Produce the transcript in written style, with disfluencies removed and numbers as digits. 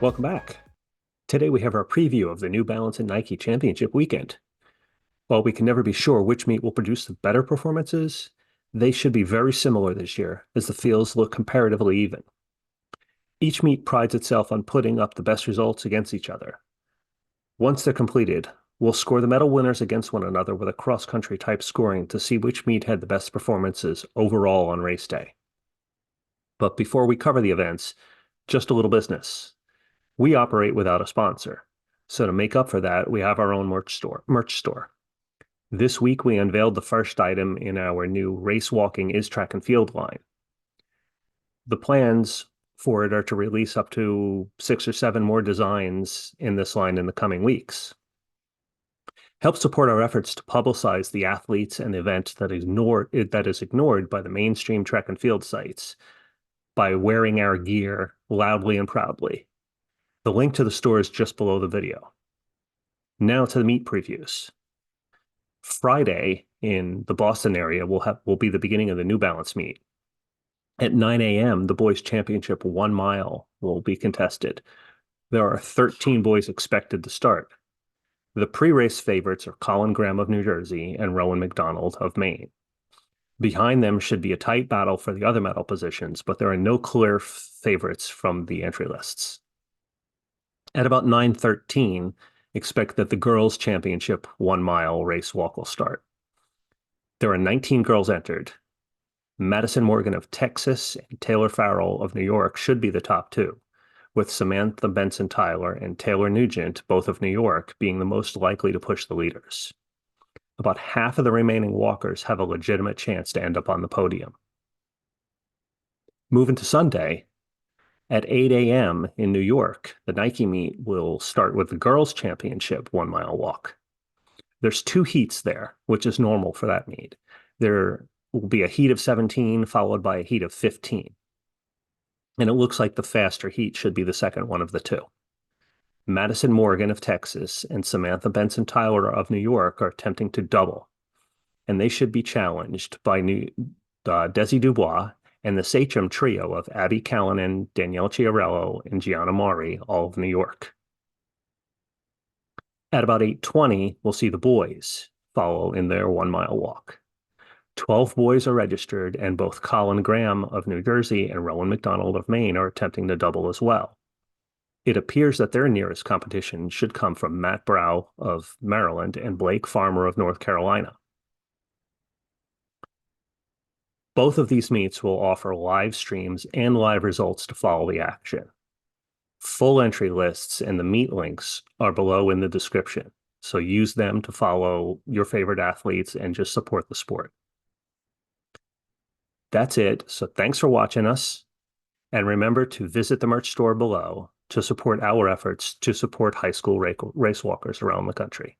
Welcome back. Today we have our preview of the New Balance and Nike Championship weekend. While we can never be sure which meet will produce the better performances, they should be very similar this year as the fields look comparatively even. Each meet prides itself on putting up the best results against each other. Once they're completed, we'll score the medal winners against one another with a cross-country type scoring to see which meet had the best performances overall on race day. But before we cover the events, just a little business. We operate without a sponsor. So to make up for that, we have our own merch store. This week, we unveiled the first item in our new Racewalking is Track and Field line. The plans for it are to release up to 6 or 7 more designs in this line in the coming weeks. Help support our efforts to publicize the athletes and event that is ignored by the mainstream track and field sites by wearing our gear loudly and proudly. The link to the store is just below the video. Now to the meet previews. Friday in the Boston area will be the beginning of the New Balance meet. At 9 a.m., the boys' championship 1 mile will be contested. There are 13 boys expected to start. The pre-race favorites are Colin Graham of New Jersey and Rowan McDonald of Maine. Behind them should be a tight battle for the other medal positions, but there are no clear favorites from the entry lists. At about 9:13, expect that the girls' championship 1 mile race walk will start. There are 19 girls entered. Madison Morgan of Texas and Taylor Farrell of New York should be the top 2, with Samantha Benson Tyler and Taylor Nugent, both of New York, being the most likely to push the leaders. About half of the remaining walkers have a legitimate chance to end up on the podium. Moving to Sunday, at 8 a.m. in New York, the Nike meet will start with the girls' championship 1 mile walk. There's 2 heats there, which is normal for that meet. There will be a heat of 17 followed by a heat of 15. And it looks like the faster heat should be the second one of the 2. Madison Morgan of Texas and Samantha Benson Tyler of New York are attempting to double, and they should be challenged by Desi Dubois and the Sachem trio of Abby Callanan, Danielle Chiarello, and Gianna Mari, all of New York. At about 8:20, we'll see the boys follow in their 1 mile walk. 12 boys are registered, and both Colin Graham of New Jersey and Rowan McDonald of Maine are attempting to double as well. It appears that their nearest competition should come from Matt Brow of Maryland and Blake Farmer of North Carolina. Both of these meets will offer live streams and live results to follow the action. Full entry lists and the meet links are below in the description, so use them to follow your favorite athletes and just support the sport. That's it, so thanks for watching us, and remember to visit the merch store below to support our efforts to support high school race walkers around the country.